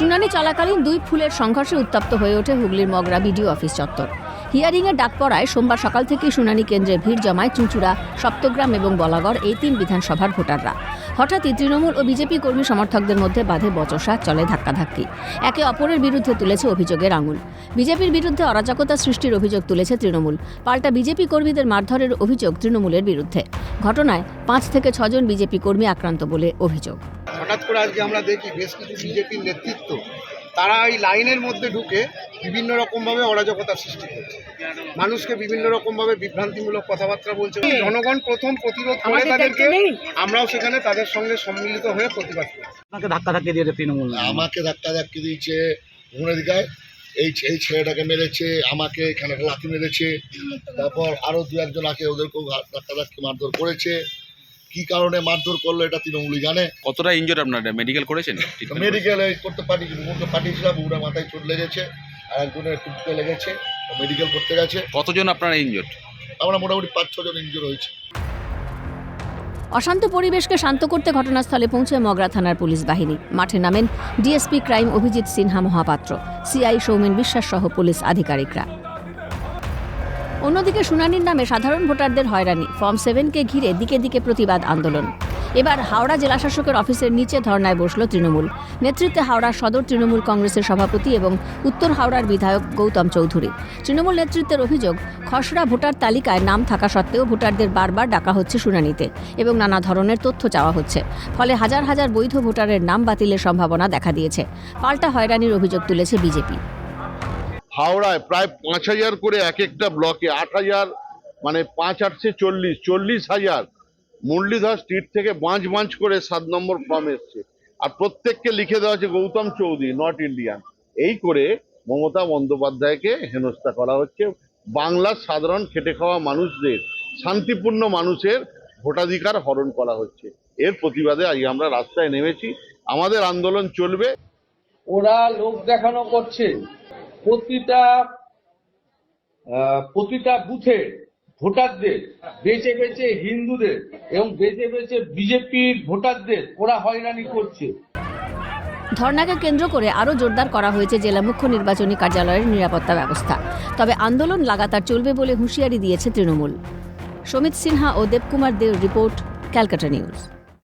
শুনানি চলাকালীন দুই ফুলের সংঘর্ষে উত্তপ্ত হয়ে ওঠে হুগলির মগরা বিডিও অফিস চত্বর। হিয়ারিংয়ের ডাক পড়ায় সোমবার সকাল থেকেই শুনানি কেন্দ্রে ভিড় জমায় চুঁচুড়া, সপ্তগ্রাম এবং বলাগড় এই তিন বিধানসভার ভোটাররা। হঠাৎই তৃণমূল ও বিজেপি কর্মী সমর্থকদের মধ্যে বাধে বচসা, চলে ধাক্কাধাক্কি। একে অপরের বিরুদ্ধে তুলেছে অভিযোগের আঙুল। বিজেপির বিরুদ্ধে অরাজকতা সৃষ্টির অভিযোগ তুলেছে তৃণমূল। পাল্টা বিজেপি কর্মীদের মারধরের অভিযোগ তৃণমূলের বিরুদ্ধে। ঘটনায় 5 থেকে 6 জন বিজেপি কর্মী আক্রান্ত বলে অভিযোগ। হঠাৎ করে আজকে আমরা দেখি বেশ কিছু বিজেপির নেতৃত্ব তারা এই লাইনের মধ্যে ঢুকে বিভিন্ন রকমভাবে অরাজকতার সৃষ্টি করছে, মানুষকে বিভিন্ন রকমভাবে বিভ্রান্তিমূলক কথাবার্তা বলছে। জনগণ প্রথম প্রতিরোধ করে তাদেরকে, আমরাও সেখানে তাদের সঙ্গে সম্মিলিত হয়ে প্রতিবাদ করি। আমাকে ধাক্কা দিয়েছে তৃণমূল, আমাকে ধাক্কা দিয়েছে ঘুরে দিঘায়, এই ছেলেটাকে মেরেছে, আমাকে এখানে লাথি মেরেছে, তারপর আরও দু একজন আছে ওদেরকেও ধাক্কি মারধর করেছে। কি কারণে মারধর করলো এটা তৃণমূলই জানে। কতটা ইনজোর্ড আপনারা মেডিকেল করেছেন? মেডিকেলে করতে পাঠিয়েছিলাম, বুড়া মাথায় চোট লেগেছে, আর একজনের টুপিতে লেগেছে, মেডিকেল করতে গেছে। কতজন আপনারা ইনজোর্ড? আমরা মোটামুটি 5-6 জন ইনজোর হয়েছে। অশান্ত পরিবেশকে শান্ত করতে ঘটনাস্থলে পৌঁছে মগরা থানার পুলিশ বাহিনী। মাঠে নামেন DSP crime Abhijit Sinha Mahapatra, CI Soumen Biswas সহ পুলিশ আধিকারিকরা। অন্যদিকে শুনানির নামে সাধারণ ভোটারদের হয়রানি, ফর্ম 7কে ঘিরে দিকে দিকে প্রতিবাদ আন্দোলন। এবার হাওড়া জেলাশাসকের অফিসের নিচে ধর্নায় বসল তৃণমূল। নেতৃত্বে হাওড়া সদর তৃণমূল কংগ্রেসের সভাপতি এবং উত্তর হাওড়ার বিধায়ক গৌতম চৌধুরী। তৃণমূল নেতৃত্বের অভিযোগ, খসড়া ভোটার তালিকায় নাম থাকা সত্ত্বেও ভোটারদের বারবার ডাকা হচ্ছে শুনানিতে এবং নানা ধরনের তথ্য চাওয়া হচ্ছে। ফলে হাজার হাজার বৈধ ভোটারের নাম বাতিলের সম্ভাবনা দেখা দিয়েছে। পাল্টা হয়রানির অভিযোগ তুলেছে বিজেপি। হাওড়ায় প্রায় 5,000 করে এক একটা ব্লকে, 8,000 মানে 5-8 40,000 মুরলীধর স্ট্রিট থেকে বাঁচ করে 7 নম্বর ফর্ম এসছে, আর প্রত্যেককে লিখে দেওয়া আছে গৌতম চৌধুরী, নট ইন্ডিয়ান। এই করে মমতা বন্দ্যোপাধ্যায়কে হেনস্থা করা হচ্ছে। বাংলার সাধারণ খেটে খাওয়া মানুষদের, শান্তিপূর্ণ মানুষের ভোটাধিকার হরণ করা হচ্ছে। এর প্রতিবাদে আজ আমরা রাস্তায় নেমেছি, আমাদের আন্দোলন চলবে। ওরা লোক দেখানো করছে, প্রতিটা বুথে ভোটারদের বেছে বেছে হিন্দুদের এবং বেছে বেছে বিজেপির ভোটারদের ওরা হয়রানি করছে। ধর্নাকে কেন্দ্র করে আরও জোরদার করা হয়েছে জেলা মুখ্য নির্বাচনী কার্যালয়ের নিরাপত্তা ব্যবস্থা। তবে আন্দোলন লাগাতার চলবে বলে হুঁশিয়ারি দিয়েছে তৃণমূল। সমিত সিনহা ও দেবকুমার দেও রিপোর্ট, ক্যালকাটা নিউজ।